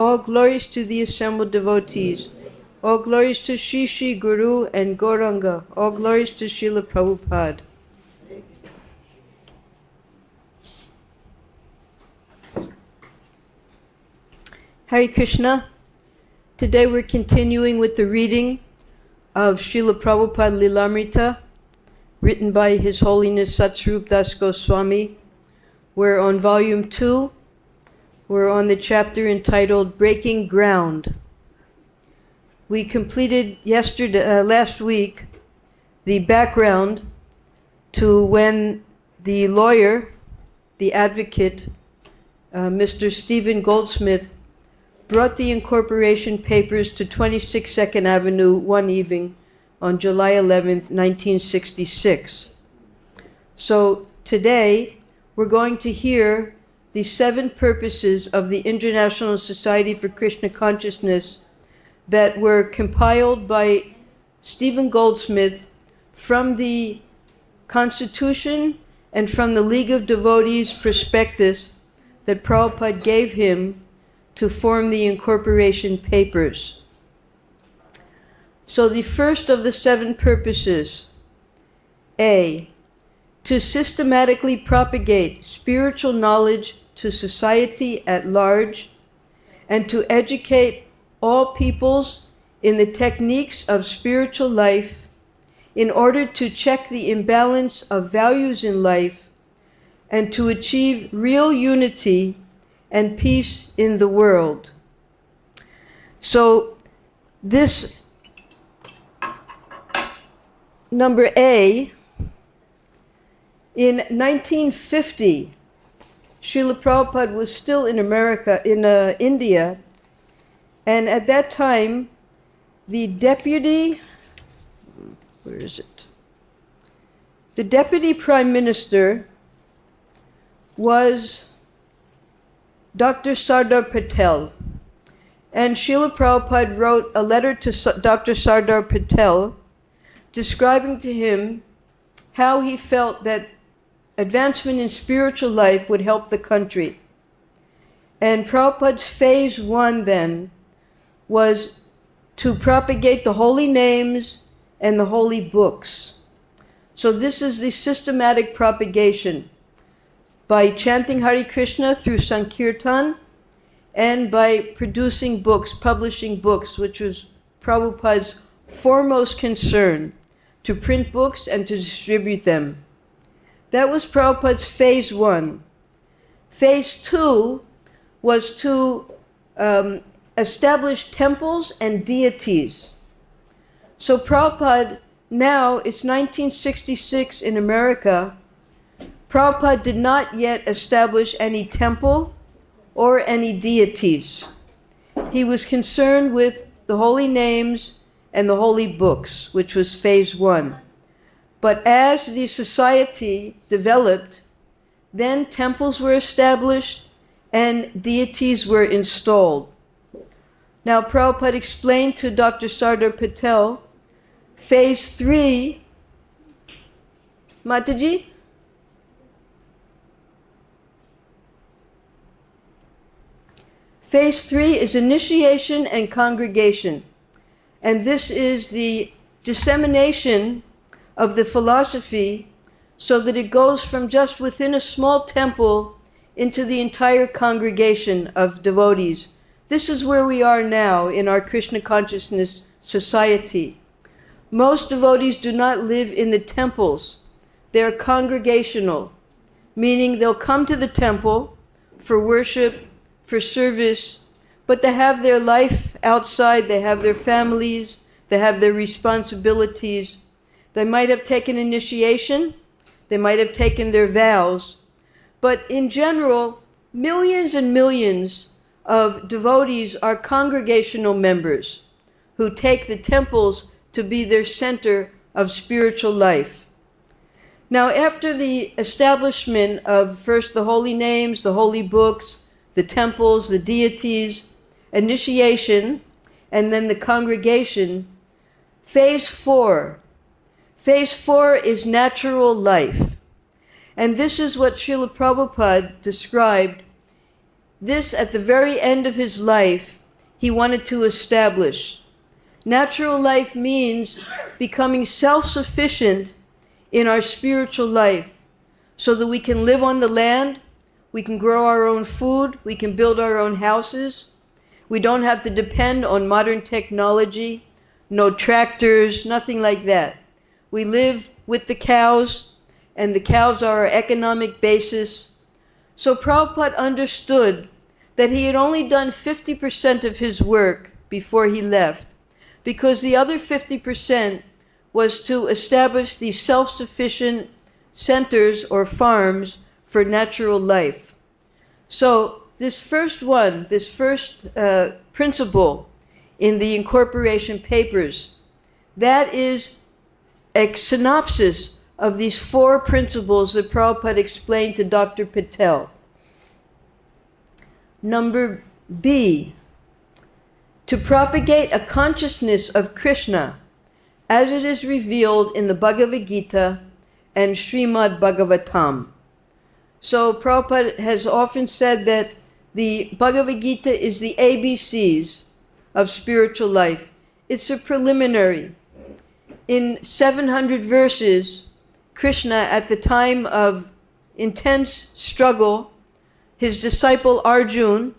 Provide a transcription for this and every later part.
All glories to the assembled devotees. All glories to Shri Shri Guru and Gauranga. All glories to Srila Prabhupada. Hare Krishna. Today we're continuing with the reading of Srila Prabhupada Lilamrita, written by His Holiness Satsvarup Das Goswami. We're on volume 2. We're on the chapter entitled Breaking Ground. We completed last week the background to when the lawyer, the advocate, Mr. Stephen Goldsmith, brought the incorporation papers to 26 2nd Avenue one evening on July 11th, 1966. So today we're going to hear the 7 purposes of the International Society for Krishna Consciousness that were compiled by Stephen Goldsmith from the Constitution and from the League of Devotees prospectus that Prabhupada gave him to form the incorporation papers. So the first of the 7 purposes, A, to systematically propagate spiritual knowledge to society at large and to educate all peoples in the techniques of spiritual life in order to check the imbalance of values in life and to achieve real unity and peace in the world. So this number A, in 1950, Srila Prabhupada was still in India, and at that time, the deputy prime minister was Dr. Sardar Patel. And Srila Prabhupada wrote a letter to Dr. Sardar Patel describing to him how he felt that advancement in spiritual life would help the country. And Prabhupada's phase 1 then was to propagate the holy names and the holy books. So this is the systematic propagation by chanting Hare Krishna through Sankirtan and by producing books, publishing books, which was Prabhupada's foremost concern, to print books and to distribute them. That was Prabhupada's phase 1. Phase 2 was to establish temples and deities. So Prabhupada, now it's 1966 in America, Prabhupada did not yet establish any temple or any deities. He was concerned with the holy names and the holy books, which was phase 1. But as the society developed, then temples were established and deities were installed. Now Prabhupada explained to Dr. Sardar Patel, phase 3, Mataji? Phase 3 is initiation and congregation. And this is the dissemination of the philosophy so that it goes from just within a small temple into the entire congregation of devotees. This is where we are now in our Krishna Consciousness Society. Most devotees do not live in the temples. They're congregational, meaning they'll come to the temple for worship, for service, but they have their life outside, they have their families, they have their responsibilities. They might have taken initiation, they might have taken their vows, but in general, millions and millions of devotees are congregational members who take the temples to be their center of spiritual life. Now, after the establishment of first the holy names, the holy books, the temples, the deities, initiation, and then the congregation, phase 4. Phase 4 is natural life. And this is what Srila Prabhupada described this, at the very end of his life, he wanted to establish. Natural life means becoming self-sufficient in our spiritual life so that we can live on the land, we can grow our own food, we can build our own houses. We don't have to depend on modern technology, no tractors, nothing like that. We live with the cows, and the cows are our economic basis. So Prabhupada understood that he had only done 50% of his work before he left, because the other 50% was to establish these self-sufficient centers or farms for natural life. So this first principle in the incorporation papers, that is a synopsis of these 4 principles that Prabhupada explained to Dr. Patel. Number B, to propagate a consciousness of Krishna as it is revealed in the Bhagavad Gita and Srimad Bhagavatam. So Prabhupada has often said that the Bhagavad Gita is the ABCs of spiritual life. It's a preliminary. In 700 verses, Krishna, at the time of intense struggle, his disciple Arjuna,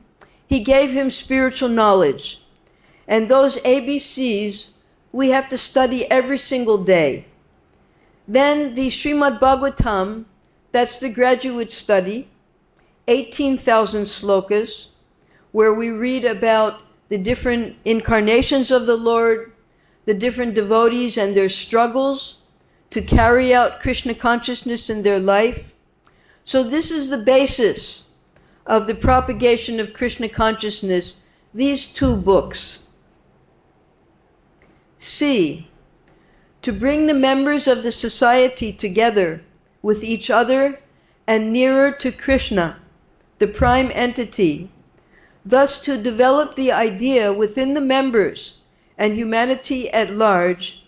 he gave him spiritual knowledge. And those ABCs we have to study every single day. Then the Srimad Bhagavatam, that's the graduate study, 18,000 slokas, where we read about the different incarnations of the Lord, the different devotees and their struggles to carry out Krishna consciousness in their life. So this is the basis of the propagation of Krishna consciousness, these 2 books. C, to bring the members of the society together with each other and nearer to Krishna, the prime entity, thus to develop the idea within the members and humanity at large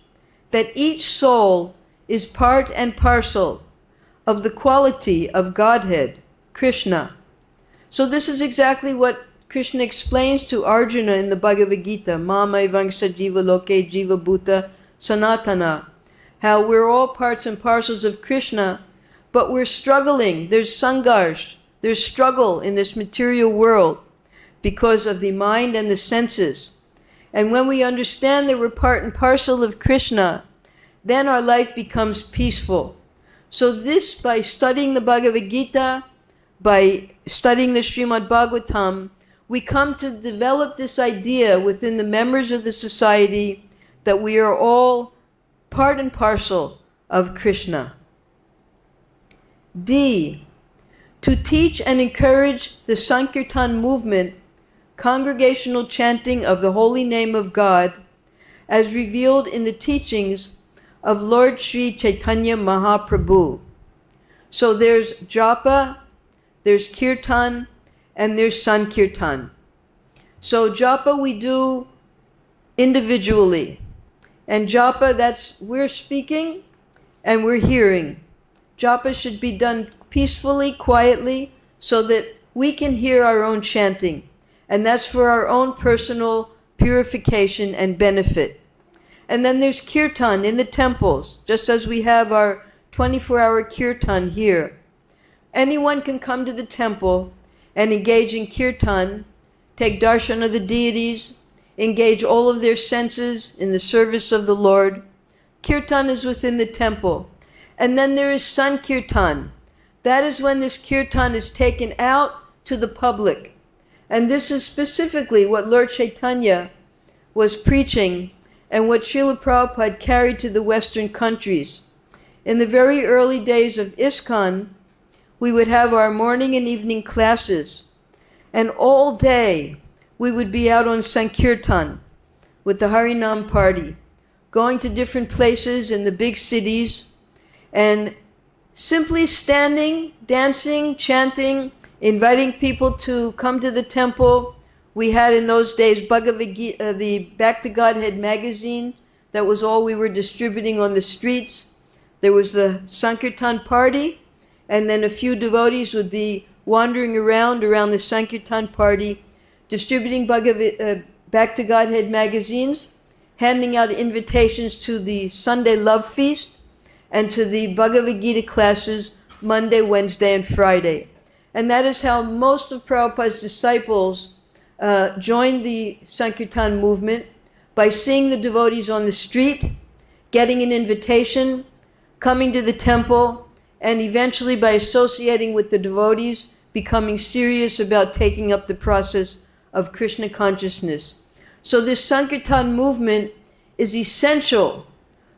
that each soul is part and parcel of the quality of Godhead, Krishna. So this is exactly what Krishna explains to Arjuna in the Bhagavad Gita, Mama Evangsa Jiva Loke Jiva Bhuta Sanatana, how we're all parts and parcels of Krishna, but we're struggling. There's sangharsh, there's struggle in this material world because of the mind and the senses. And when we understand that we're part and parcel of Krishna, then our life becomes peaceful. So this, by studying the Bhagavad Gita, by studying the Srimad Bhagavatam, we come to develop this idea within the members of the society that we are all part and parcel of Krishna. D, to teach and encourage the Sankirtan movement, congregational chanting of the holy name of God, as revealed in the teachings of Lord Sri Chaitanya Mahaprabhu. So there's japa, there's kirtan, and there's sankirtan. So japa we do individually. And japa, that's we're speaking and we're hearing. Japa should be done peacefully, quietly, so that we can hear our own chanting. And that's for our own personal purification and benefit. And then there's kirtan in the temples, just as we have our 24-hour kirtan here. Anyone can come to the temple and engage in kirtan, take darshan of the deities, engage all of their senses in the service of the Lord. Kirtan is within the temple. And then there is sankirtan. That is when this kirtan is taken out to the public. And this is specifically what Lord Chaitanya was preaching and what Srila Prabhupada carried to the Western countries. In the very early days of ISKCON, we would have our morning and evening classes, and all day we would be out on Sankirtan with the Harinam party, going to different places in the big cities, and simply standing, dancing, chanting, inviting people to come to the temple. We had in those days Bhagavad Gita, the Back to Godhead magazine. That was all we were distributing on the streets. There was the Sankirtan party, and then a few devotees would be wandering around the Sankirtan party, distributing Back to Godhead magazines, handing out invitations to the Sunday Love Feast and to the Bhagavad Gita classes Monday, Wednesday, and Friday. And that is how most of Prabhupada's disciples joined the Sankirtan movement, by seeing the devotees on the street, getting an invitation, coming to the temple, and eventually by associating with the devotees, becoming serious about taking up the process of Krishna consciousness. So this Sankirtan movement is essential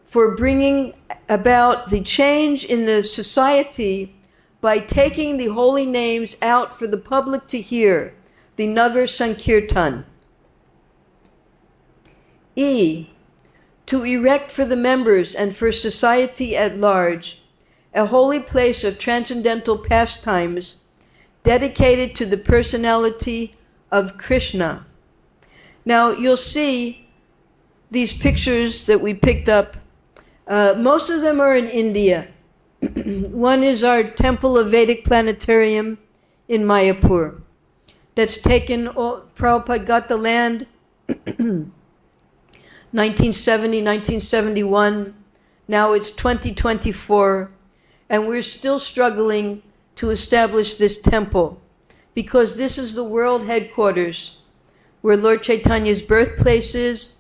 for bringing about the change in the society by taking the holy names out for the public to hear, the Nagar Sankirtan. E, to erect for the members and for society at large a holy place of transcendental pastimes dedicated to the personality of Krishna. Now you'll see these pictures that we picked up. Most of them are in India. One is our Temple of Vedic Planetarium in Mayapur. That's taken, Prabhupada got the land 1970, 1971. Now it's 2024, and we're still struggling to establish this temple, because this is the world headquarters where Lord Chaitanya's birthplace is,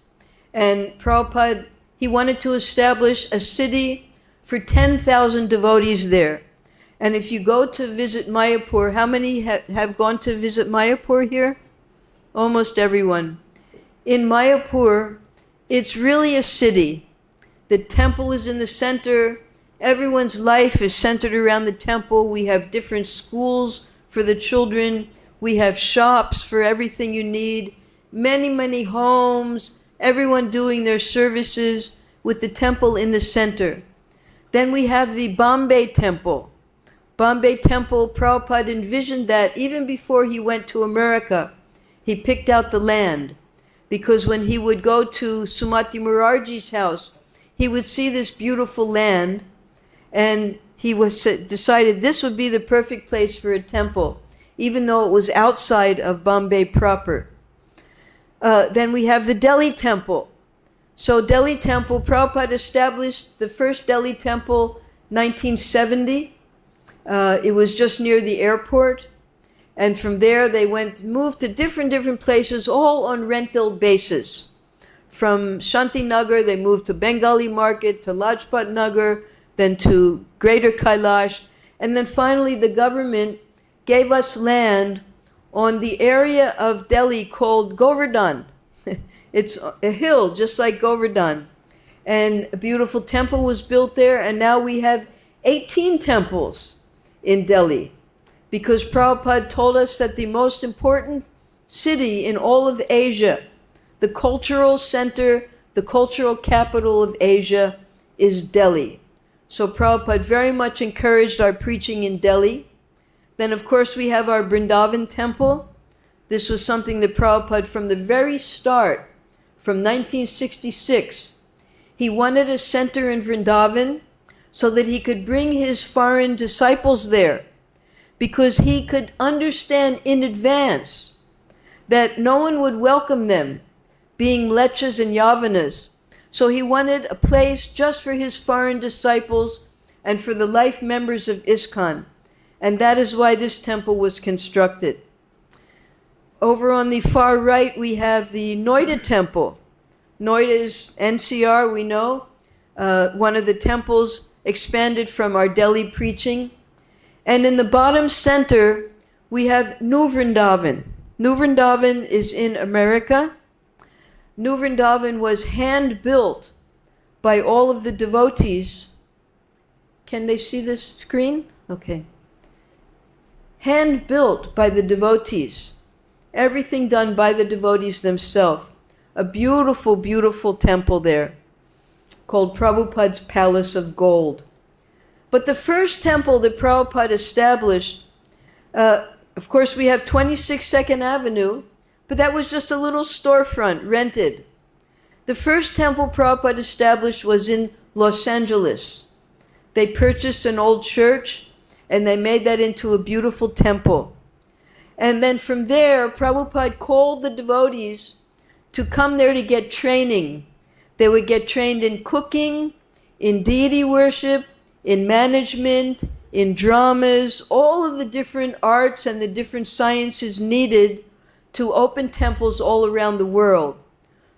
and Prabhupada, he wanted to establish a city for 10,000 devotees there. And if you go to visit Mayapur, how many have gone to visit Mayapur here? Almost everyone. In Mayapur, it's really a city. The temple is in the center. Everyone's life is centered around the temple. We have different schools for the children. We have shops for everything you need. Many, many homes. Everyone doing their services with the temple in the center. Then we have the Bombay Temple. Bombay Temple, Prabhupada envisioned that even before he went to America. He picked out the land, because when he would go to Sumati Murarji's house, he would see this beautiful land, and he decided this would be the perfect place for a temple, even though it was outside of Bombay proper. Then we have the Delhi Temple. So Delhi Temple, Prabhupada established the first Delhi Temple 1970. It was just near the airport. And from there they moved to different places, all on rental basis. From Shantinagar, they moved to Bengali Market, to Lajpat Nagar, then to Greater Kailash. And then finally the government gave us land on the area of Delhi called Govardhan. It's a hill just like Govardhan. And a beautiful temple was built there, and now we have 18 temples in Delhi. Because Prabhupada told us that the most important city in all of Asia, the cultural center, the cultural capital of Asia, is Delhi. So Prabhupada very much encouraged our preaching in Delhi. Then of course we have our Vrindavan temple. This was something that Prabhupada, from the very start, from 1966, he wanted a center in Vrindavan so that he could bring his foreign disciples there, because he could understand in advance that no one would welcome them, being mlechas and yavanas. So he wanted a place just for his foreign disciples and for the life members of ISKCON. And that is why this temple was constructed. Over on the far right, we have the Noida temple. Noida is NCR, we know, one of the temples expanded from our Delhi preaching. And in the bottom center, we have New Vrindavan. New Vrindavan is in America. New Vrindavan was hand-built by all of the devotees. Can they see this screen? Okay. Hand-built by the devotees. Everything done by the devotees themselves. A beautiful, beautiful temple there called Prabhupada's Palace of Gold. But the first temple that Prabhupada established, of course we have 26 2nd Avenue, but that was just a little storefront rented. The first temple Prabhupada established was in Los Angeles. They purchased an old church, and they made that into a beautiful temple. And then from there, Prabhupada called the devotees to come there to get training. They would get trained in cooking, in deity worship, in management, in dramas, all of the different arts and the different sciences needed to open temples all around the world.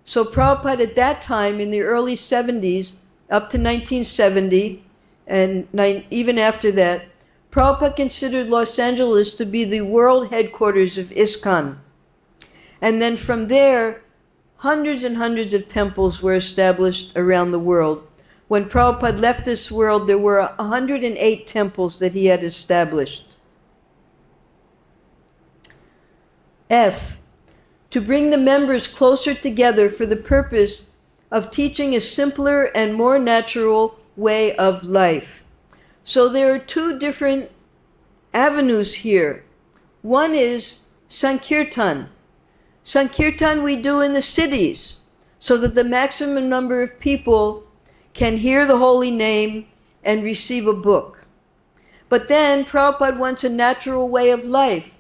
So Prabhupada at that time, in the early 70s, up to 1970, and even after that, Prabhupada considered Los Angeles to be the world headquarters of ISKCON. And then from there, hundreds and hundreds of temples were established around the world. When Prabhupada left this world, there were 108 temples that he had established. F, to bring the members closer together for the purpose of teaching a simpler and more natural way of life. So there are two different avenues here. One is Sankirtan. Sankirtan we do in the cities so that the maximum number of people can hear the holy name and receive a book. But then Prabhupada wants a natural way of life.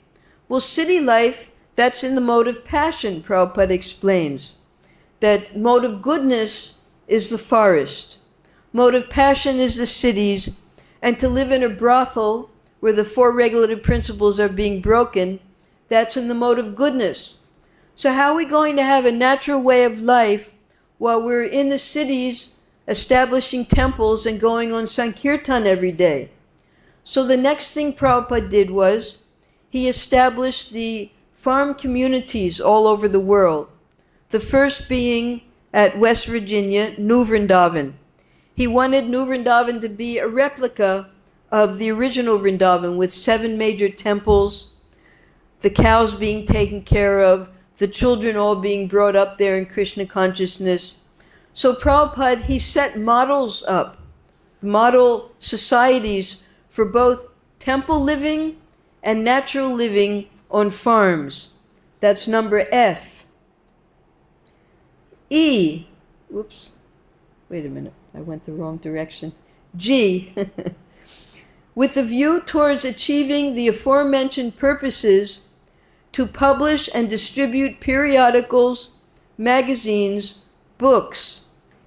Well, city life, that's in the mode of passion, Prabhupada explains. That mode of goodness is the forest. Mode of passion is the cities. And to live in a brothel where the four regulative principles are being broken, that's in the mode of goodness. So how are we going to have a natural way of life while we're in the cities establishing temples and going on Sankirtan every day? So the next thing Prabhupada did was he established the farm communities all over the world. The first being at West Virginia, New Vrindavan. He wanted New Vrindavan to be a replica of the original Vrindavan with 7 major temples, the cows being taken care of, the children all being brought up there in Krishna consciousness. So Prabhupada, he set models up, model societies for both temple living and natural living on farms. That's number F. E, whoops, wait a minute, I went the wrong direction. G, with a view towards achieving the aforementioned purposes, to publish and distribute periodicals, magazines, books,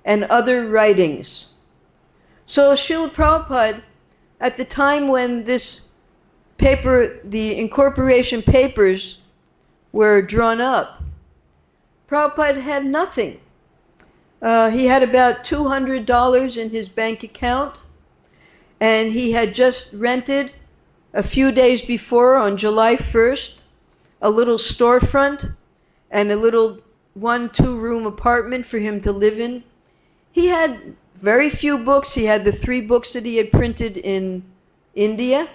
and other writings. So Srila Prabhupada, at the time when this paper, the incorporation papers were drawn up, Prabhupada had nothing. He had about $200 in his bank account, and he had just rented a few days before, on July 1st, a little storefront and a little 1-2-room apartment for him to live in. He had very few books. He had the 3 books that he had printed in India.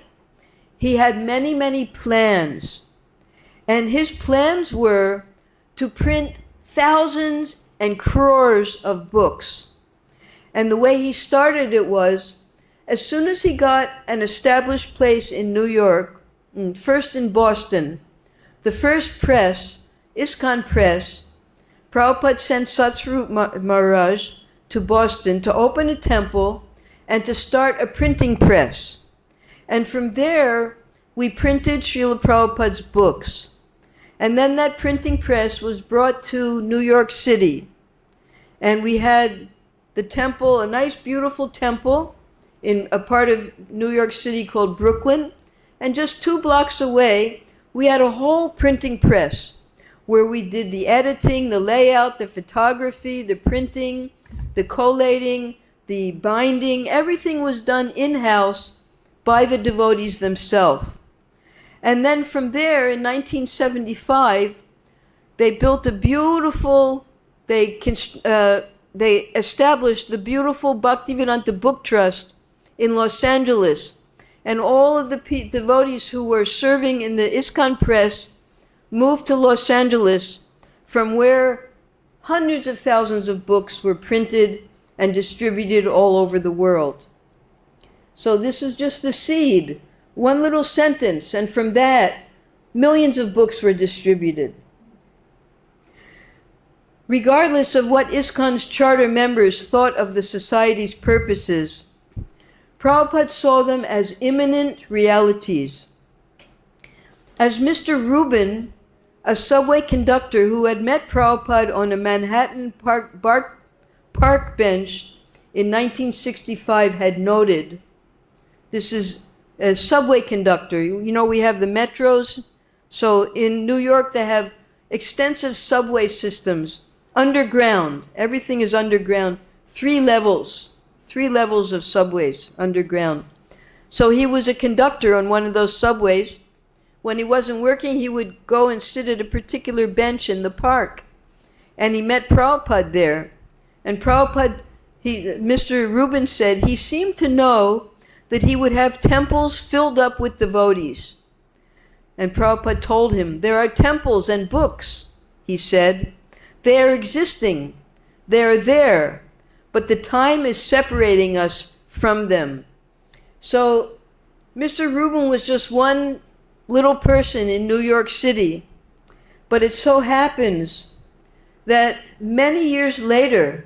He had many, many plans. And his plans were to print thousands and crores of books. And the way he started it was, as soon as he got an established place in New York, first in Boston, the first press, ISKCON Press, Prabhupada sent Satsvarup Maharaj to Boston to open a temple and to start a printing press. And from there, we printed Srila Prabhupada's books. And then that printing press was brought to New York City. And we had the temple, a nice beautiful temple in a part of New York City called Brooklyn. And just 2 blocks away, we had a whole printing press where we did the editing, the layout, the photography, the printing, the collating, the binding. Everything was done in-house by the devotees themselves. And then from there, in 1975, they built a beautiful, they established the beautiful Bhaktivedanta Book Trust in Los Angeles. And all of the devotees who were serving in the ISKCON Press moved to Los Angeles, from where hundreds of thousands of books were printed and distributed all over the world. So this is just the seed, one little sentence, and from that, millions of books were distributed. Regardless of what ISKCON's charter members thought of the society's purposes, Prabhupada saw them as imminent realities. As Mr. Rubin, a subway conductor who had met Prabhupada on a Manhattan park bench in 1965 had noted, this is a subway conductor. You know, we have the metros. So in New York, they have extensive subway systems, underground. Everything is underground. 3 levels of subways underground. So he was a conductor on one of those subways. When he wasn't working, he would go and sit at a particular bench in the park. And he met Prabhupada there. And Prabhupada, Mr. Rubin said, he seemed to know that he would have temples filled up with devotees. And Prabhupada told him, there are temples and books, he said. They are existing. They are there. But the time is separating us from them. So Mr. Rubin was just one little person in New York City. But it so happens that many years later,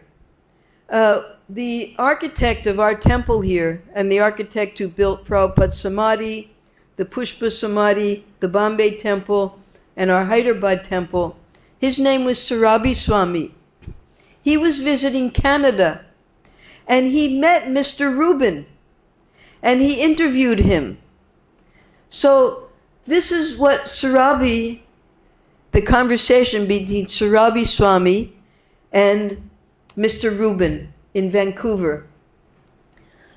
the architect of our temple here, and the architect who built Prabhupada's Samadhi, the Pushpa Samadhi, the Bombay Temple, and our Hyderabad Temple, his name was Surabi Swami. He was visiting Canada, and he met Mr. Rubin, and he interviewed him. So this is what Surabi, the conversation between Surabi Swami and Mr. Rubin in Vancouver.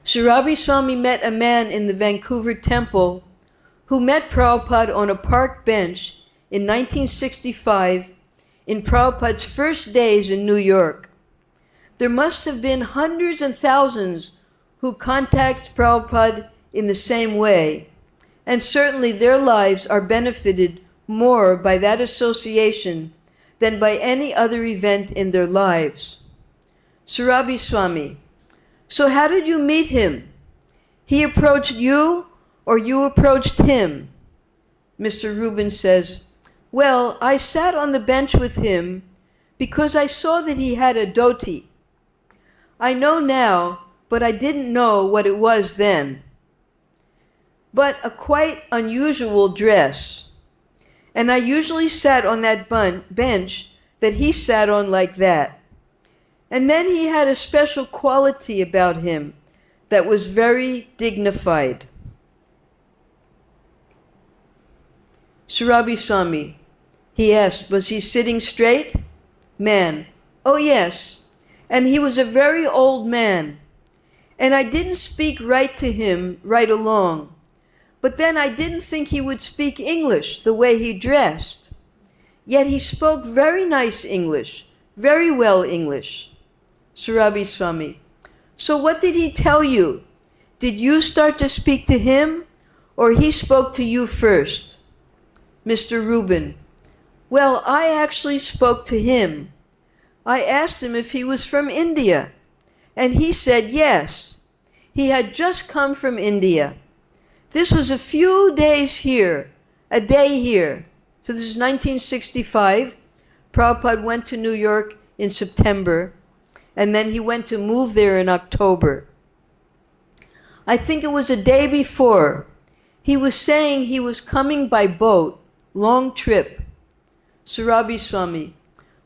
Surabi Swami met a man in the Vancouver temple who met Prabhupada on a park bench in 1965 in Prabhupada's first days in New York. There must have been hundreds and thousands who contacted Prabhupada in the same way, and certainly their lives are benefited more by that association than by any other event in their lives. Surabi Swami, so how did you meet him? He approached you or you approached him? Mr. Rubin says, well, I sat on the bench with him because I saw that he had a dhoti. I know now, but I didn't know what it was then. But a quite unusual dress. And I usually sat on that bench that he sat on like that. And then he had a special quality about him that was very dignified. Surabi Swami, he asked, was he sitting straight? Man, oh yes. And he was a very old man. And I didn't speak right to him right along. But then I didn't think he would speak English the way he dressed. Yet he spoke very nice English, very well English. Surabi Swami, so what did he tell you? Did you start to speak to him, or he spoke to you first? Mr. Rubin, well, I actually spoke to him. I asked him if he was from India, and he said yes. He had just come from India. This was a few days here, a day here. So this is 1965. Prabhupada went to New York in September, and then he went to move there in October. I think it was a day before. He was saying he was coming by boat, long trip. Surabi Swami,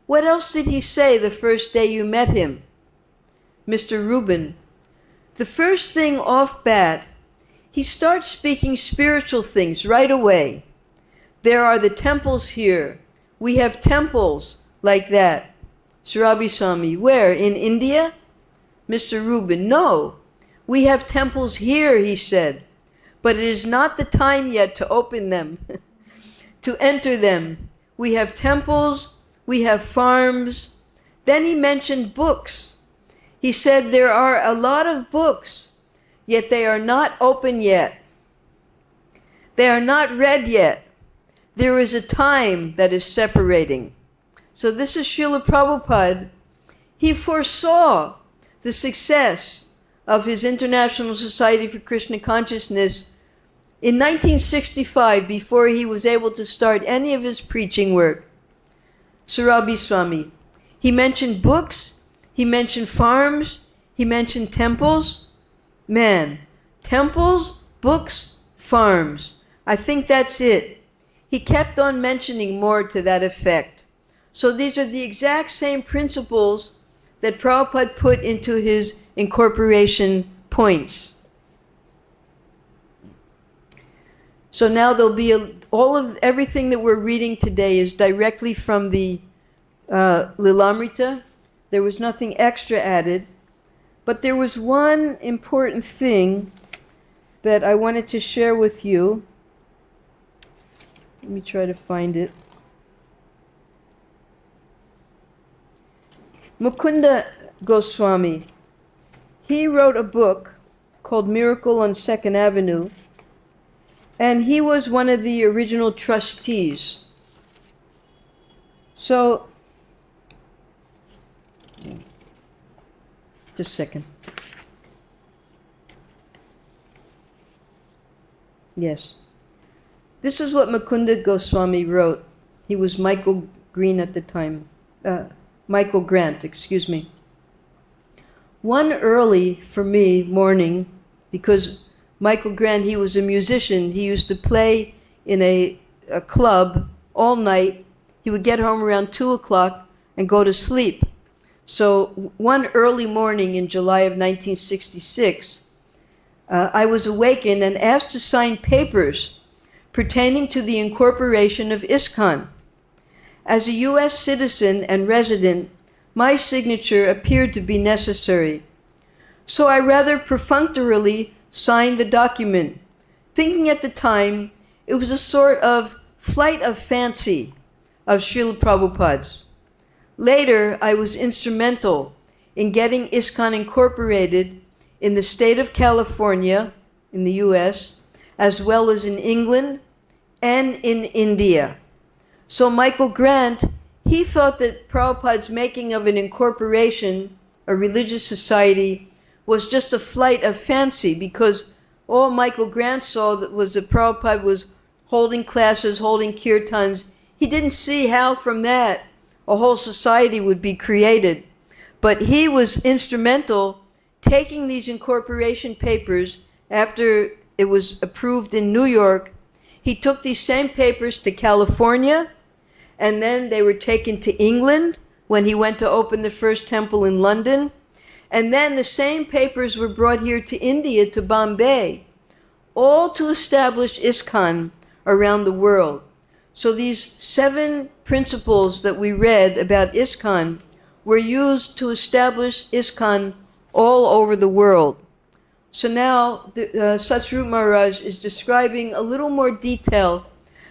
what else did he say the first day you met him? Mr. Rubin, the first thing off bat, he starts speaking spiritual things right away. There are the temples here. We have temples like that. Surabi Swami, where? In India? Mr. Rubin, no. We have temples here, he said, but it is not the time yet to open them, to enter them. We have temples, we have farms. Then he mentioned books. He said there are a lot of books, yet they are not open yet. They are not read yet. There is a time that is separating. So this is Srila Prabhupada. He foresaw the success of his International Society for Krishna Consciousness in 1965, before he was able to start any of his preaching work. Surabi Swami, he mentioned books, he mentioned farms, he mentioned temples. Man, Temples, books, farms. I think that's it. He kept on mentioning more to that effect. So these are the exact same principles that Prabhupada put into his incorporation points. So now there'll be everything that we're reading today is directly from the Lilamrita. There was nothing extra added, but there was one important thing that I wanted to share with you. Let me try to find it. Mukunda Goswami, he wrote a book called Miracle on 2nd Avenue, and he was one of the original trustees. So, just a second. Yes. This is what Mukunda Goswami wrote. He was Michael Green at the time. Michael Grant, excuse me. One early, for me, morning, because Michael Grant, he was a musician. He used to play in a club all night. He would get home around 2 o'clock and go to sleep. So one early morning in July of 1966, I was awakened and asked to sign papers pertaining to the incorporation of ISKCON. As a U.S. citizen and resident, my signature appeared to be necessary. So I rather perfunctorily signed the document, thinking at the time it was a sort of flight of fancy of Srila Prabhupada's. Later, I was instrumental in getting ISKCON incorporated in the state of California, in the U.S., as well as in England and in India. So Michael Grant, he thought that Prabhupada's making of an incorporation, a religious society, was just a flight of fancy, because all Michael Grant saw was that Prabhupada was holding classes, holding kirtans. He didn't see how from that a whole society would be created. But he was instrumental taking these incorporation papers after it was approved in New York. He took these same papers to California, and then they were taken to England when he went to open the first temple in London. And then the same papers were brought here to India, to Bombay, all to establish ISKCON around the world. So these 7 principles that we read about ISKCON were used to establish ISKCON all over the world. So now Satsrup Maharaj is describing a little more detail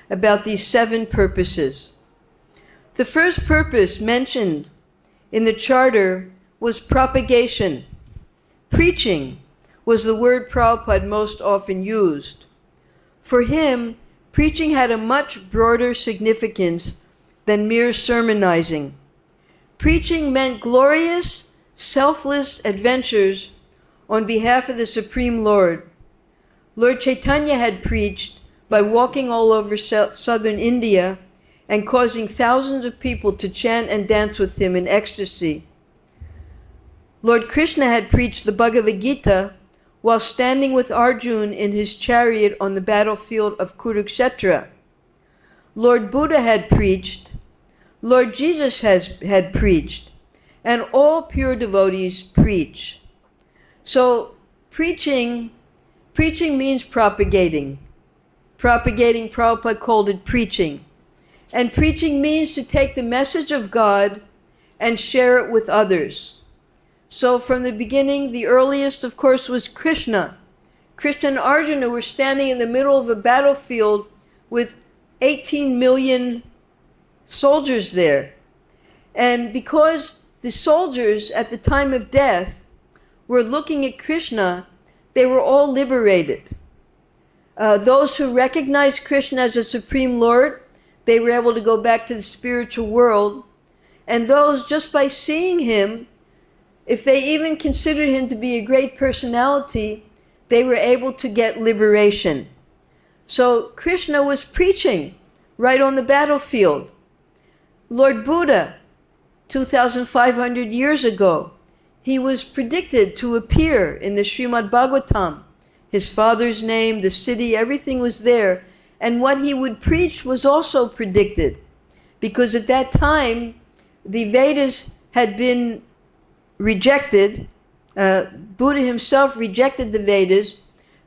about these 7 purposes. The first purpose mentioned in the charter was propagation. Preaching was the word Prabhupada most often used. For him, preaching had a much broader significance than mere sermonizing. Preaching meant glorious, selfless adventures on behalf of the Supreme Lord. Lord Chaitanya had preached by walking all over southern India and causing thousands of people to chant and dance with him in ecstasy. Lord Krishna had preached the Bhagavad Gita while standing with Arjuna in his chariot on the battlefield of Kurukshetra. Lord Buddha had preached, Lord Jesus had preached, and all pure devotees preach. So preaching means propagating. Propagating, Prabhupada called it preaching. And preaching means to take the message of God and share it with others. So from the beginning, the earliest, of course, was Krishna. Krishna and Arjuna were standing in the middle of a battlefield with 18 million soldiers there. And because the soldiers at the time of death were looking at Krishna, they were all liberated. Those who recognized Krishna as a Supreme Lord, they were able to go back to the spiritual world. And those, just by seeing him, if they even considered him to be a great personality, they were able to get liberation. So Krishna was preaching right on the battlefield. Lord Buddha, 2,500 years ago, he was predicted to appear in the Srimad Bhagavatam, his father's name, the city, everything was there. And what he would preach was also predicted, because at that time, the Vedas had been rejected. Buddha himself rejected the Vedas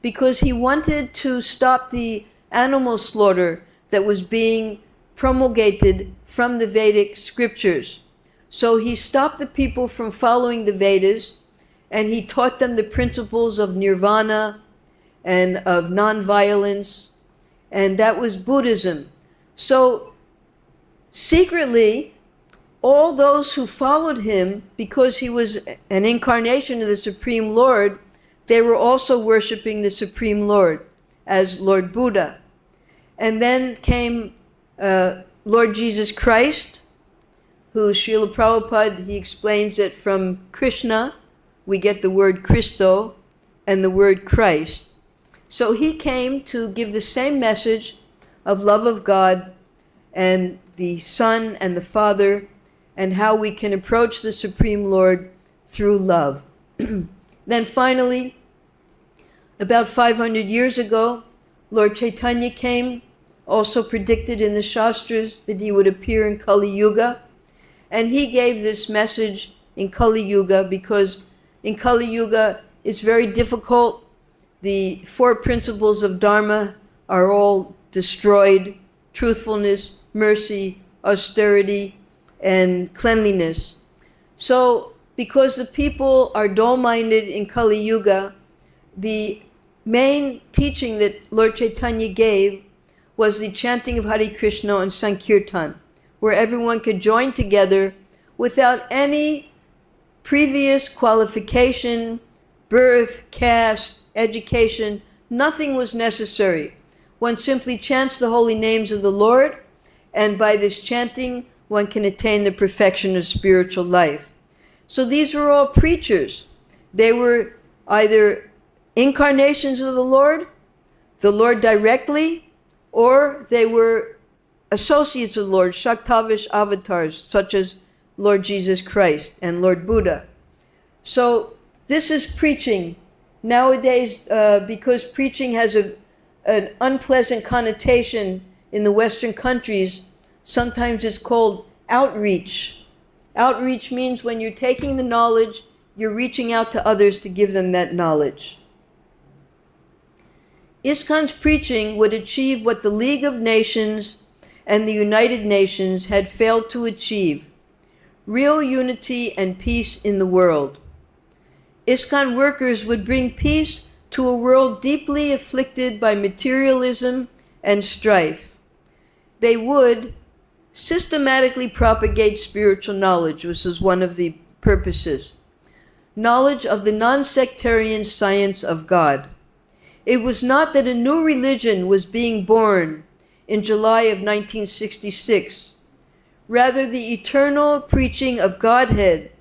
because he wanted to stop the animal slaughter that was being promulgated from the Vedic scriptures. So he stopped the people from following the Vedas, and he taught them the principles of nirvana and of nonviolence, and that was Buddhism. So secretly, all those who followed him, because he was an incarnation of the Supreme Lord, they were also worshiping the Supreme Lord as Lord Buddha. And then came Lord Jesus Christ, who Srila Prabhupada, he explains that from Krishna, we get the word Christo and the word Christ. So he came to give the same message of love of God and the Son and the Father, and how we can approach the Supreme Lord through love. Then finally, about 500 years ago, Lord Chaitanya came, also predicted in the Shastras that he would appear in Kali Yuga. And he gave this message in Kali Yuga because in Kali Yuga it's very difficult. The four principles of Dharma are all destroyed: truthfulness, mercy, austerity, and cleanliness. So because the people are dull-minded in Kali Yuga, the main teaching that Lord Chaitanya gave was the chanting of Hare Krishna and Sankirtan, where everyone could join together without any previous qualification, birth, caste, education. Nothing was necessary. One simply chants the holy names of the Lord, and by this chanting, one can attain the perfection of spiritual life. So these were all preachers. They were either incarnations of the Lord directly, or they were associates of the Lord, Shaktavish avatars, such as Lord Jesus Christ and Lord Buddha. So this is preaching. Nowadays, because preaching has an unpleasant connotation in the Western countries, sometimes it's called outreach. Outreach means when you're taking the knowledge, you're reaching out to others to give them that knowledge. ISKCON's preaching would achieve what the League of Nations and the United Nations had failed to achieve: real unity and peace in the world. ISKCON workers would bring peace to a world deeply afflicted by materialism and strife. They would systematically propagate spiritual knowledge, which is one of the purposes. Knowledge of the non-sectarian science of God. It was not that a new religion was being born in July of 1966. Rather, the eternal preaching of Godhead,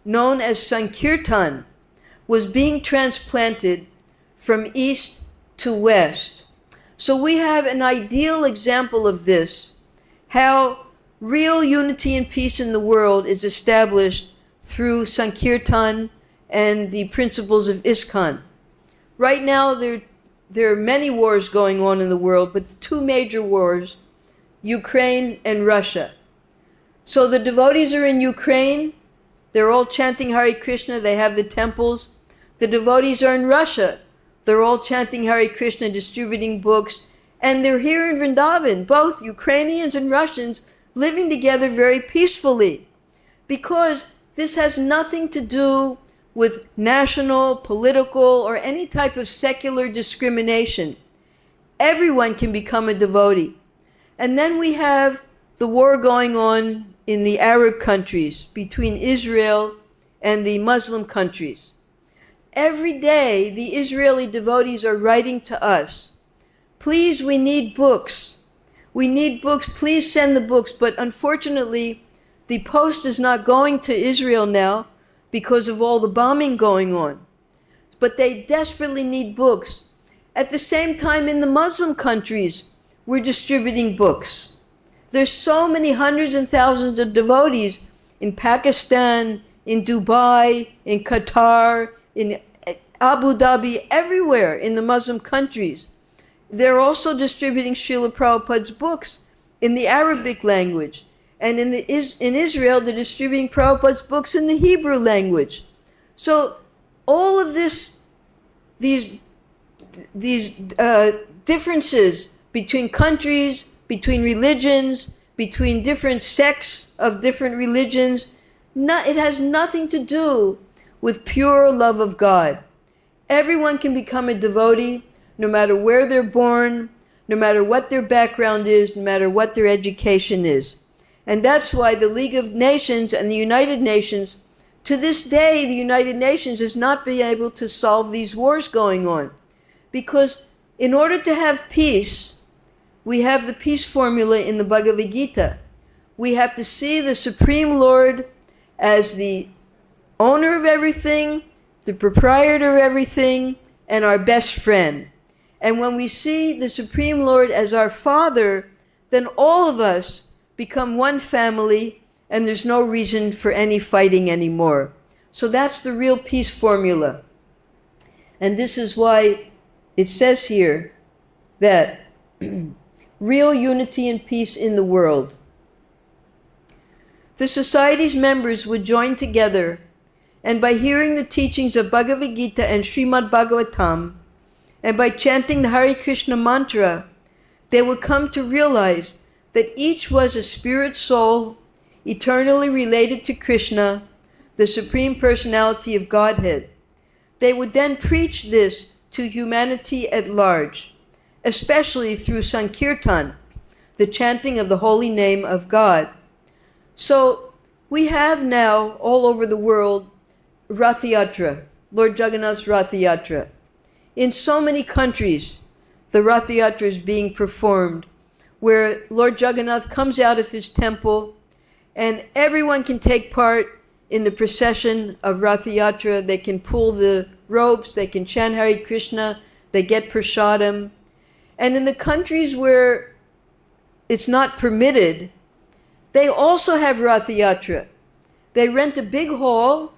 known as Sankirtan, was being transplanted from east to west. So we have an ideal example of this, how real unity and peace in the world is established through Sankirtan and the principles of ISKCON. Right now, there are many wars going on in the world, but the two major wars, Ukraine and Russia. So the devotees are in Ukraine. They're all chanting Hare Krishna. They have the temples. The devotees are in Russia. They're all chanting Hare Krishna, distributing books. And they're here in Vrindavan, both Ukrainians and Russians, living together very peacefully. Because this has nothing to do with national, political, or any type of secular discrimination. Everyone can become a devotee. And then we have the war going on in the Arab countries between Israel and the Muslim countries. Every day, the Israeli devotees are writing to us, please, we need books. We need books, please send the books. But unfortunately, the post is not going to Israel now because of all the bombing going on. But they desperately need books. At the same time, in the Muslim countries, we're distributing books. There's so many hundreds and thousands of devotees in Pakistan, in Dubai, in Qatar, in Abu Dhabi, everywhere in the Muslim countries. They're also distributing Srila Prabhupada's books in the Arabic language. And in Israel, they're distributing Prabhupada's books in the Hebrew language. So all of these differences between countries, between religions, between different sects of different religions, it has nothing to do with pure love of God. Everyone can become a devotee, no matter where they're born, no matter what their background is, no matter what their education is. And that's why the League of Nations and the United Nations, to this day, the United Nations has not been able to solve these wars going on. Because in order to have peace, we have the peace formula in the Bhagavad Gita. We have to see the Supreme Lord as the owner of everything, the proprietor of everything, and our best friend. And when we see the Supreme Lord as our Father, then all of us become one family, and there's no reason for any fighting anymore. So that's the real peace formula. And this is why it says here that real unity and peace in the world. The society's members would join together, and by hearing the teachings of Bhagavad Gita and Srimad Bhagavatam, and by chanting the Hare Krishna mantra, they would come to realize that each was a spirit soul, eternally related to Krishna, the Supreme Personality of Godhead. They would then preach this to humanity at large, especially through Sankirtan, the chanting of the holy name of God. So we have now, all over the world, Rath Yatra, Lord Jagannath's Rath Yatra. In so many countries, the Rath Yatra is being performed, where Lord Jagannath comes out of his temple, and everyone can take part in the procession of Rath Yatra. They can pull the ropes, they can chant Hare Krishna, they get prasadam. And in the countries where it's not permitted, they also have Rath Yatra. They rent a big hall,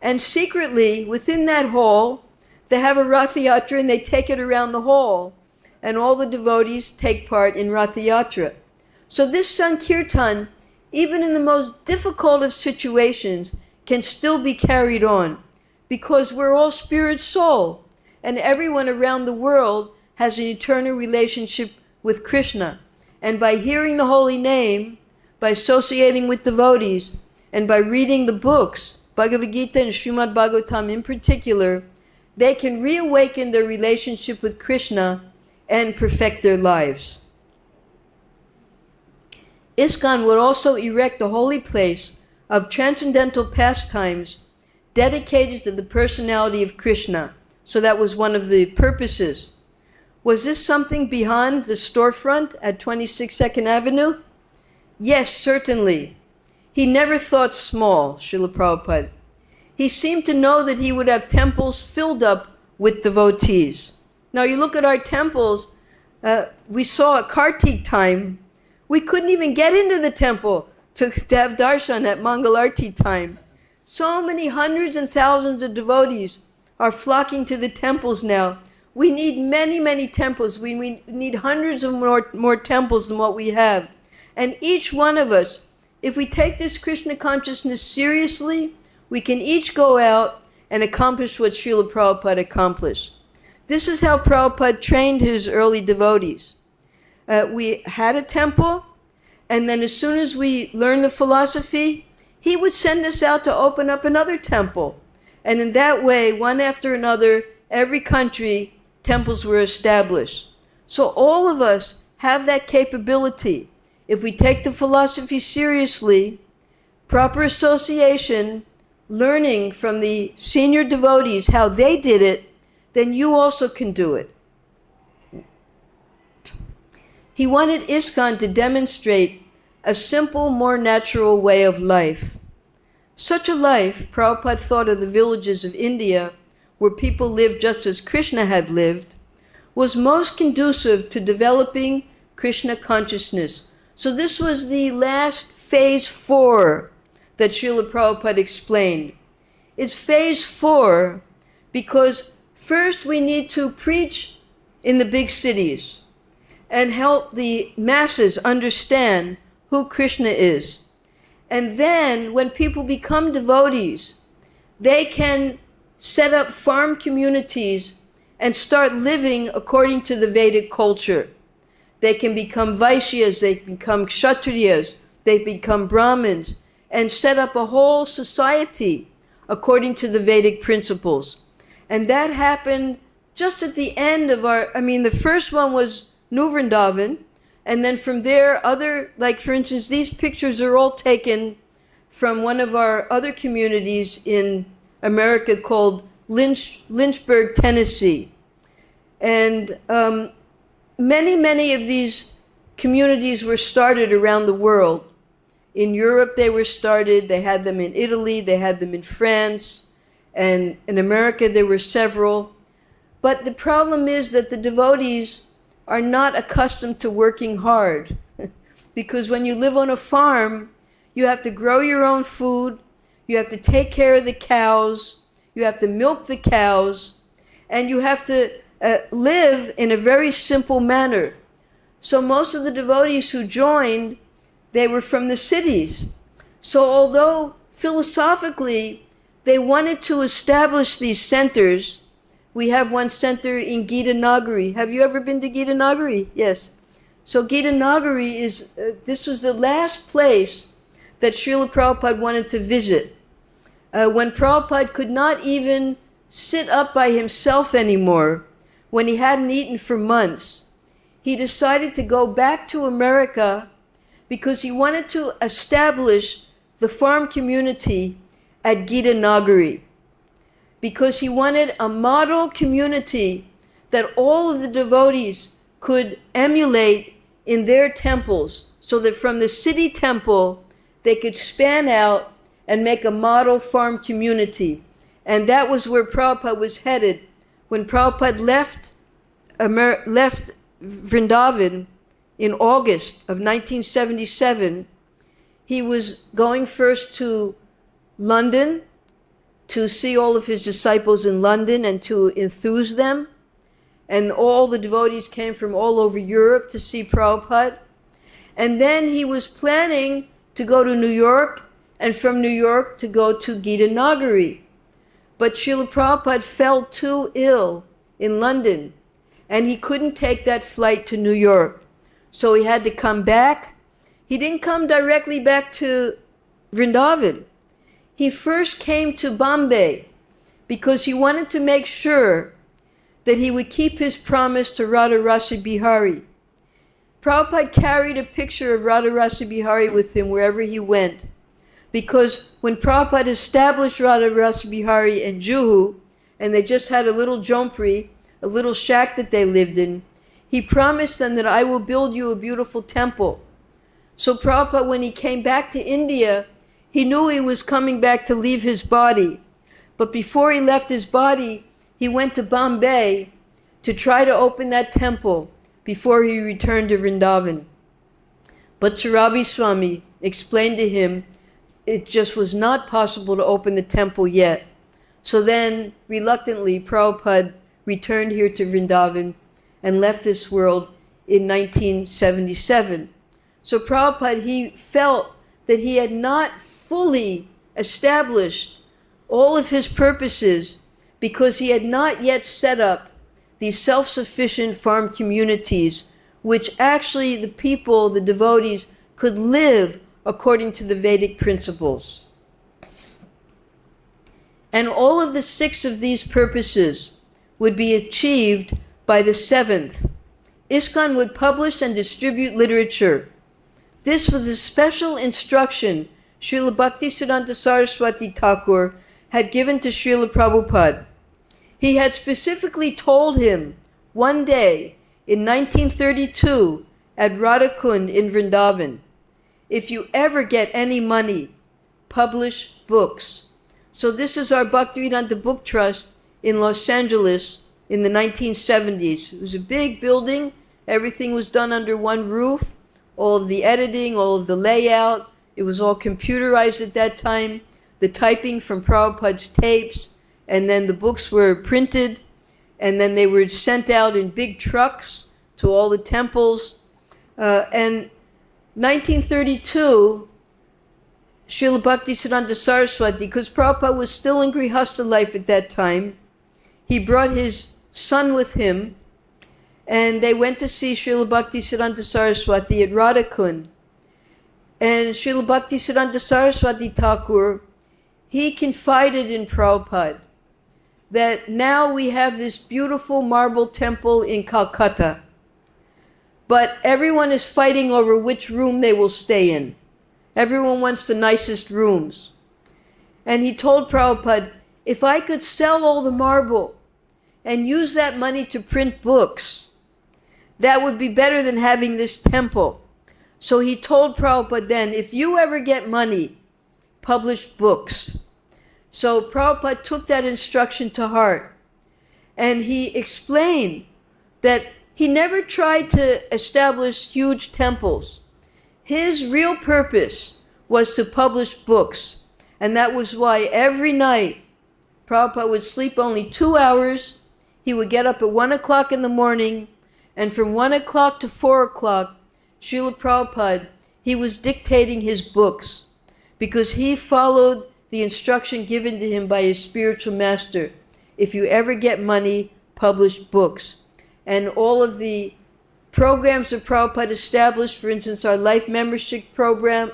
and secretly, within that hall, they have a Rath Yatra and they take it around the hall. And all the devotees take part in Rath Yatra. So this Sankirtan, even in the most difficult of situations, can still be carried on, because we're all spirit soul, and everyone around the world has an eternal relationship with Krishna. And by hearing the holy name, by associating with devotees, and by reading the books, Bhagavad Gita and Srimad Bhagavatam in particular, they can reawaken their relationship with Krishna and perfect their lives. ISKCON would also erect a holy place of transcendental pastimes dedicated to the personality of Krishna. So that was one of the purposes. Was this something beyond the storefront at 26 2nd Avenue? Yes, certainly. He never thought small, Srila Prabhupada. He seemed to know that he would have temples filled up with devotees. Now you look at our temples, we saw at Kartik time, we couldn't even get into the temple to have darshan at Mangalarti time. So many hundreds and thousands of devotees are flocking to the temples now. We need many, many temples. We need hundreds of more temples than what we have. And each one of us, if we take this Krishna consciousness seriously, we can each go out and accomplish what Srila Prabhupada accomplished. This is how Prabhupada trained his early devotees. We had a temple, and then as soon as we learned the philosophy, he would send us out to open up another temple. And in that way, one after another, every country, temples were established. So all of us have that capability. If we take the philosophy seriously, proper association, learning from the senior devotees how they did it, then you also can do it. He wanted ISKCON to demonstrate a simple, more natural way of life. Such a life, Prabhupada thought of the villages of India, where people lived just as Krishna had lived, was most conducive to developing Krishna consciousness. So this was the last phase 4 that Srila Prabhupada explained. It's phase 4 Because first we need to preach in the big cities and help the masses understand who Krishna is. And then when people become devotees, they can set up farm communities and start living according to the Vedic culture. They can become Vaishyas, they become Kshatriyas, they become Brahmins, and set up a whole society according to the Vedic principles. And that happened just at the end of the first one was New Vrindavan, and then from there, like for instance, these pictures are all taken from one of our other communities in America called Lynchburg, Tennessee. And many of these communities were started around the world. In Europe they were started, they had them in Italy, they had them in France, and in America there were several. But the problem is that the devotees are not accustomed to working hard. Because when you live on a farm, you have to grow your own food, you have to take care of the cows, you have to milk the cows, and you have to live in a very simple manner. So most of the devotees who joined, they were from the cities. So although philosophically they wanted to establish these centers, we have one center in Gita Nagari. Have you ever been to Gita Nagari? Yes. So Gita Nagari this was the last place that Srila Prabhupada wanted to visit. When Prabhupada could not even sit up by himself anymore, when he hadn't eaten for months, he decided to go back to America because he wanted to establish the farm community at Gita Nagari. Because he wanted a model community that all of the devotees could emulate in their temples, so that from the city temple they could span out and make a model farm community. And that was where Prabhupada was headed. When Prabhupada left Vrindavan in August of 1977, he was going first to London to see all of his disciples in London and to enthuse them. And all the devotees came from all over Europe to see Prabhupada. And then he was planning to go to New York, and from New York to go to Gita Nagari. But Srila Prabhupada fell too ill in London, and he couldn't take that flight to New York. So he had to come back. He didn't come directly back to Vrindavan. He first came to Bombay because he wanted to make sure that he would keep his promise to Radha Rasa Bihari. Prabhupada carried a picture of Radha Rasa Bihari with him wherever he went, because when Prabhupada established Radha Rasa Bihari in Juhu, and they just had a little jhompri, a little shack that they lived in, he promised them that I will build you a beautiful temple. So Prabhupada, when he came back to India, he knew he was coming back to leave his body. But before he left his body, he went to Bombay to try to open that temple before he returned to Vrindavan. But Sarabi Swami explained to him it just was not possible to open the temple yet. So then, reluctantly, Prabhupada returned here to Vrindavan and left this world in 1977. So Prabhupada, he felt that he had not fully established all of his purposes because he had not yet set up these self-sufficient farm communities, which actually the people, the devotees, could live according to the Vedic principles. And all of the 6 of these purposes would be achieved by the 7th. ISKCON would publish and distribute literature. This was a special instruction Srila Bhaktisiddhanta Saraswati Thakur had given to Srila Prabhupada. He had specifically told him one day in 1932 at Radhakund in Vrindavan, if you ever get any money, publish books. So this is our Bhaktivedanta Book Trust in Los Angeles in the 1970s. It was a big building. Everything was done under one roof. All of the editing, all of the layout. It was all computerized at that time. The typing from Prabhupada's tapes. and then the books were printed, and then they were sent out in big trucks to all the temples. And 1932, Srila Bhaktisiddhanta Saraswati, because Prabhupada was still in Grihastha life at that time, he brought his son with him, and they went to see Srila Bhaktisiddhanta Saraswati at Radhakund. And Srila Bhaktisiddhanta Saraswati Thakur, he confided in Prabhupada that now we have this beautiful marble temple in Calcutta, but everyone is fighting over which room they will stay in. Everyone wants the nicest rooms. And he told Prabhupada, if I could sell all the marble and use that money to print books, that would be better than having this temple. So he told Prabhupada then, if you ever get money, publish books. So Prabhupada took that instruction to heart. And he explained that he never tried to establish huge temples. His real purpose was to publish books. And that was why every night Prabhupada would sleep only 2 hours. He would get up at 1 o'clock in the morning, and from 1 o'clock to 4 o'clock, Srila Prabhupada, he was dictating his books, because he followed the instruction given to him by his spiritual master. If you ever get money, publish books. And all of the programs that Prabhupada established, for instance, our life membership program,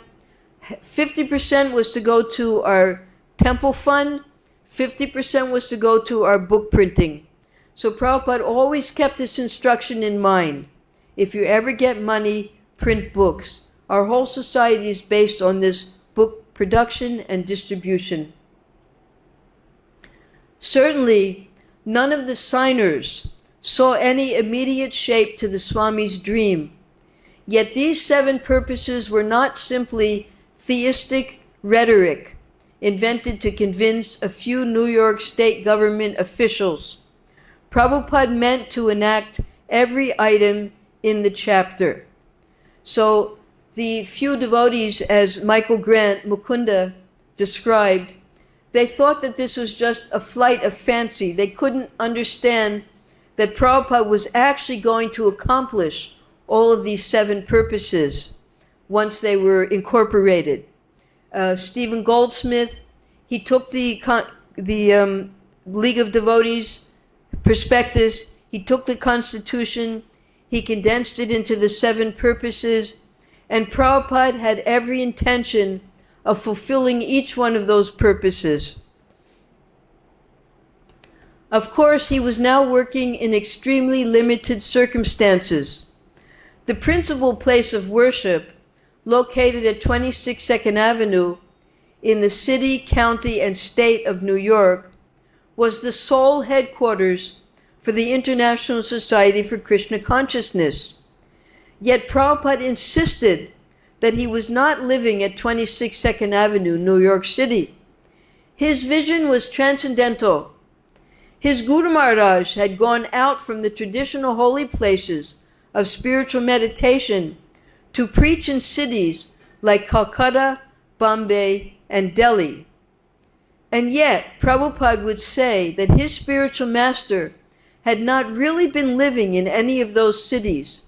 50% was to go to our temple fund, 50% was to go to our book printing. So Prabhupada always kept this instruction in mind. If you ever get money, print books. Our whole society is based on this book production and distribution. Certainly, none of the signers saw any immediate shape to the Swami's dream. Yet these 7 purposes were not simply theistic rhetoric invented to convince a few New York State government officials. Prabhupada meant to enact every item in the chapter. So the few devotees, as Michael Grant Mukunda described, they thought that this was just a flight of fancy. They couldn't understand that Prabhupada was actually going to accomplish all of these 7 purposes once they were incorporated. Stephen Goldsmith, he took the League of Devotees prospectus, he took the Constitution, he condensed it into the 7 purposes, and Prabhupada had every intention of fulfilling each one of those purposes. Of course, he was now working in extremely limited circumstances. The principal place of worship, located at 26 2nd Avenue in the city, county, and state of New York, was the sole headquarters for the International Society for Krishna Consciousness. Yet Prabhupada insisted that he was not living at 26 2nd Avenue, New York City. His vision was transcendental. His Guru Maharaj had gone out from the traditional holy places of spiritual meditation to preach in cities like Calcutta, Bombay, and Delhi. And yet, Prabhupada would say that his spiritual master had not really been living in any of those cities,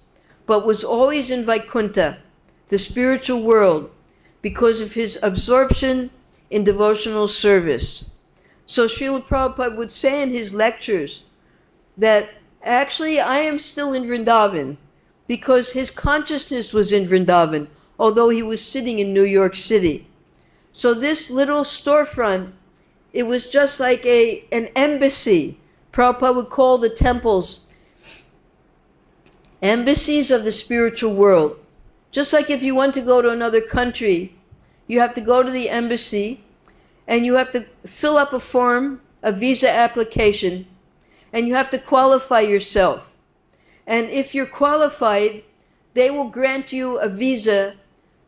but was always in Vaikuntha, the spiritual world, because of his absorption in devotional service. So Srila Prabhupada would say in his lectures that actually I am still in Vrindavan, because his consciousness was in Vrindavan, although he was sitting in New York City. So this little storefront, it was just like an embassy. Prabhupada would call the temples embassies of the spiritual world. Just like if you want to go to another country, you have to go to the embassy and you have to fill up a form, a visa application, and you have to qualify yourself. And if you're qualified, they will grant you a visa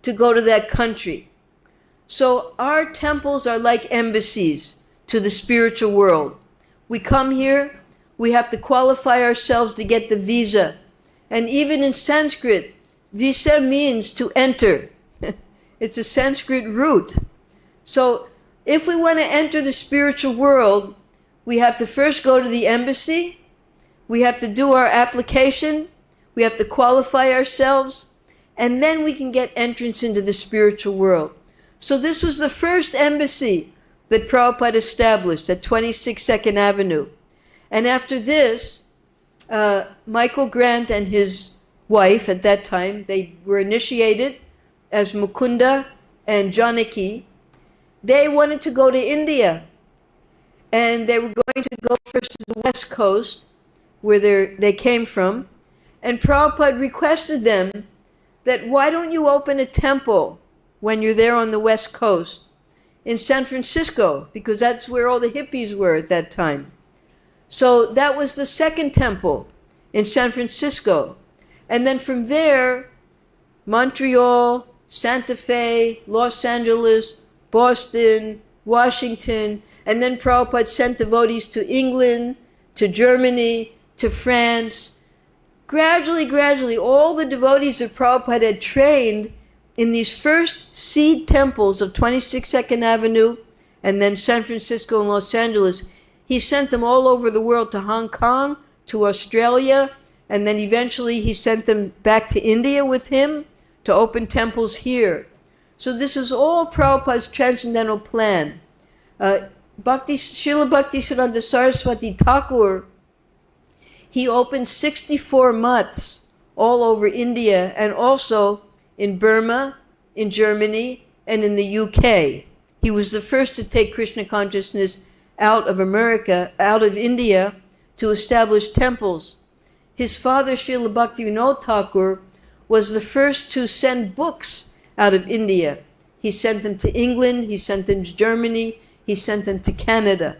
to go to that country. So our temples are like embassies to the spiritual world. We come here, we have to qualify ourselves to get the visa. And even in Sanskrit, visa means to enter. It's a Sanskrit root. So if we want to enter the spiritual world, we have to first go to the embassy, we have to do our application, we have to qualify ourselves, and then we can get entrance into the spiritual world. So this was the first embassy that Prabhupada established at 26 Second Avenue. And after this, Michael Grant and his wife at that time, they were initiated as Mukunda and Janaki. They wanted to go to India. And they were going to go first to the West Coast, where they came from. And Prabhupada requested them that, why don't you open a temple when you're there on the West Coast in San Francisco, because that's where all the hippies were at that time. So that was the second temple in San Francisco. And then from there, Montreal, Santa Fe, Los Angeles, Boston, Washington, and then Prabhupada sent devotees to England, to Germany, to France. Gradually, all the devotees that Prabhupada had trained in these first seed temples of 26 Second Avenue and then San Francisco and Los Angeles, he sent them all over the world, to Hong Kong, to Australia, and then eventually he sent them back to India with him to open temples here. So this is all Prabhupada's transcendental plan. Srila Bhaktisiddhanta Saraswati Thakur, he opened 64 mutts all over India and also in Burma, in Germany, and in the UK. He was the first to take Krishna consciousness out of America, out of India, to establish temples. His father, Srila Bhaktivinoda Thakur, was the first to send books out of India. He sent them to England, he sent them to Germany, he sent them to Canada,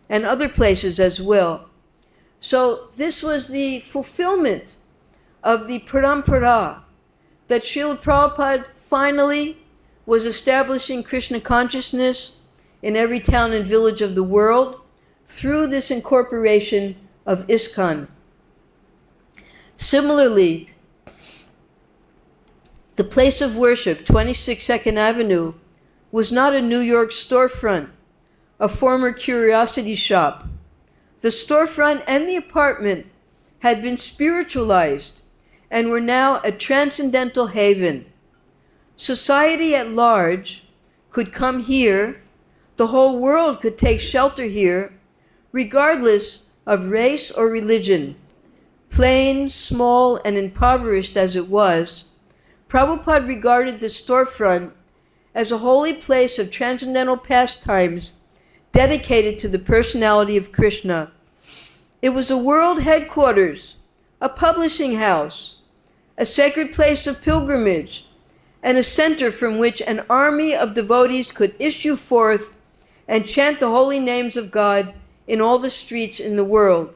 and other places as well. So this was the fulfillment of the parampara, that Srila Prabhupada finally was establishing Krishna consciousness in every town and village of the world through this incorporation of ISKCON. Similarly, the place of worship, 26 Second Avenue, was not a New York storefront, a former curiosity shop. The storefront and the apartment had been spiritualized and were now a transcendental haven. Society at large could come here, the whole world could take shelter here, regardless of race or religion. Plain, small, and impoverished as it was, Prabhupada regarded the storefront as a holy place of transcendental pastimes dedicated to the personality of Krishna. It was a world headquarters, a publishing house, a sacred place of pilgrimage, and a center from which an army of devotees could issue forth and chant the holy names of God in all the streets in the world.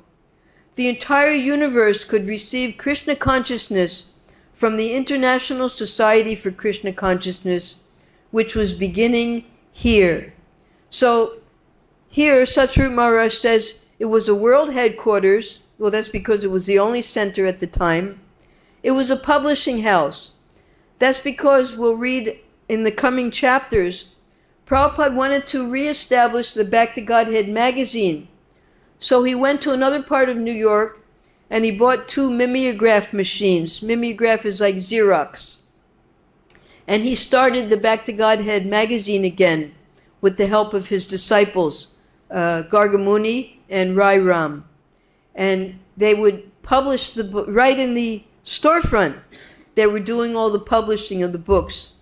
The entire universe could receive Krishna consciousness from the International Society for Krishna Consciousness, which was beginning here. So here, Satsvarup Maharaj says it was a world headquarters. Well, that's because it was the only center at the time. It was a publishing house. That's because we'll read in the coming chapters, Prabhupada wanted to reestablish the Back to Godhead magazine. So he went to another part of New York and he bought 2 mimeograph machines. Mimeograph is like Xerox. And he started the Back to Godhead magazine again with the help of his disciples, Gargamuni and Rai Ram. And they would publish the book right in the storefront. They were doing all the publishing of the books.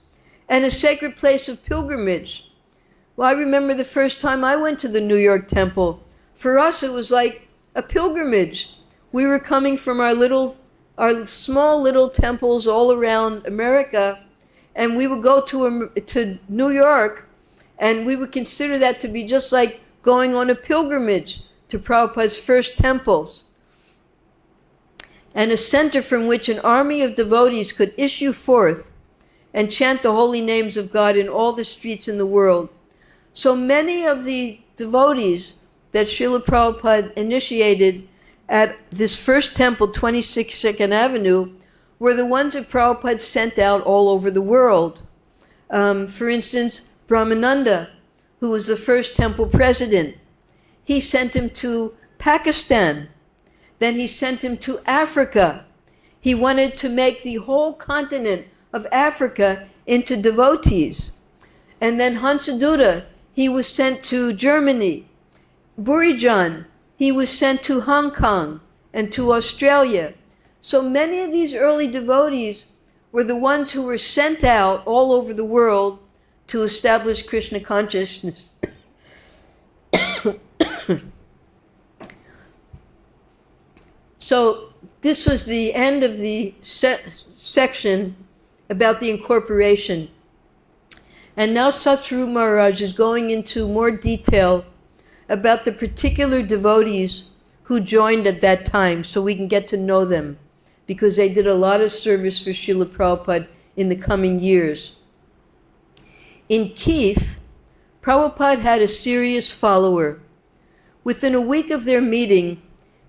And a sacred place of pilgrimage. Well, I remember the first time I went to the New York temple. For us, it was like a pilgrimage. We were coming from our small little temples all around America, and we would go to New York, and we would consider that to be just like going on a pilgrimage to Prabhupada's first temples. And a center from which an army of devotees could issue forth and chant the holy names of God in all the streets in the world. So many of the devotees that Srila Prabhupada initiated at this first temple, 26 Second Avenue, were the ones that Prabhupada sent out all over the world. For instance, Brahmananda, who was the first temple president, he sent him to Pakistan. Then he sent him to Africa. He wanted to make the whole continent of Africa into devotees. And then Hansaduta, he was sent to Germany. Burijan, he was sent to Hong Kong and to Australia. So many of these early devotees were the ones who were sent out all over the world to establish Krishna consciousness. So this was the end of the section about the incorporation. And now Satsvarupa Maharaj is going into more detail about the particular devotees who joined at that time, so we can get to know them, because they did a lot of service for Srila Prabhupada in the coming years. In Keith, Prabhupada had a serious follower. Within a week of their meeting,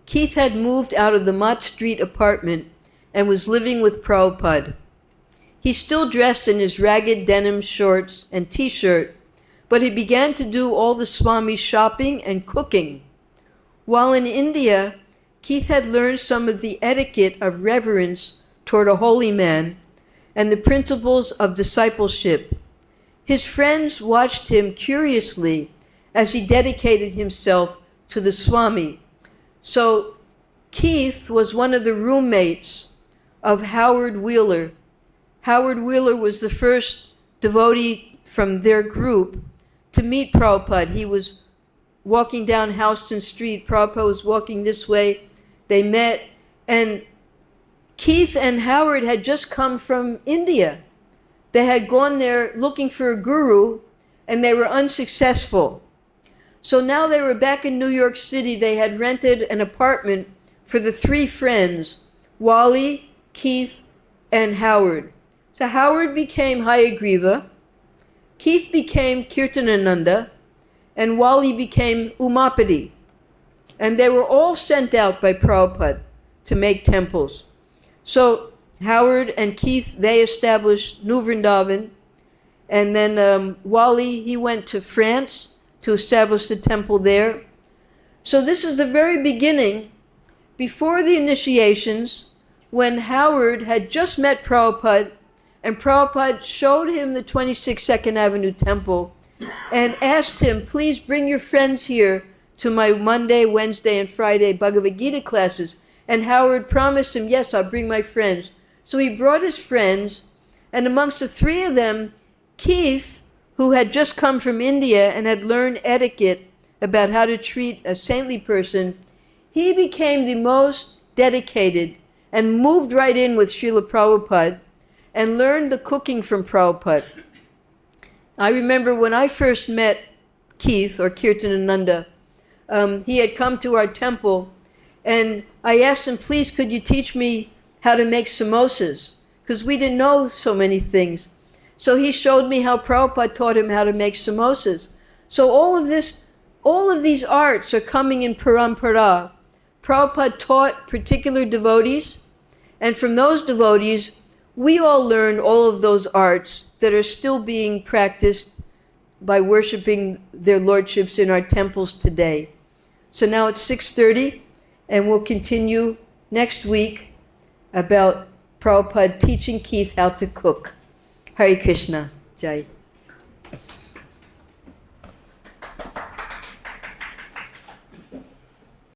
Keith had moved out of the Mott Street apartment and was living with Prabhupada. He still dressed in his ragged denim shorts and t-shirt, but he began to do all the Swami's shopping and cooking. While in India, Keith had learned some of the etiquette of reverence toward a holy man and the principles of discipleship. His friends watched him curiously as he dedicated himself to the Swami. So Keith was one of the roommates of Howard Wheeler. Howard Wheeler was the first devotee from their group to meet Prabhupada. He was walking down Houston Street. Prabhupada was walking this way. They met, and Keith and Howard had just come from India. They had gone there looking for a guru, and they were unsuccessful. So now they were back in New York City. They had rented an apartment for the three friends, Wally, Keith, and Howard. So Howard became Hayagriva, Keith became Kirtanananda, and Wally became Umapati. And they were all sent out by Prabhupada to make temples. So Howard and Keith, they established New Vrindavan. And then Wally, he went to France to establish the temple there. So this is the very beginning, before the initiations, when Howard had just met Prabhupada, and Prabhupada showed him the 26 Second Avenue temple and asked him, please bring your friends here to my Monday, Wednesday, and Friday Bhagavad Gita classes. And Howard promised him, yes, I'll bring my friends. So he brought his friends, and amongst the three of them, Keith, who had just come from India and had learned etiquette about how to treat a saintly person, he became the most dedicated and moved right in with Srila Prabhupada and learned the cooking from Prabhupada. I remember when I first met Keith, or Kirtanananda, he had come to our temple, and I asked him, please, could you teach me how to make samosas? Because we didn't know so many things. So he showed me how Prabhupada taught him how to make samosas. So all of these arts are coming in parampara. Prabhupada taught particular devotees, and from those devotees, we all learned all of those arts that are still being practiced by worshiping their lordships in our temples today. So now it's 6:30, and we'll continue next week about Prabhupada teaching Keith how to cook. Hare Krishna. Jai.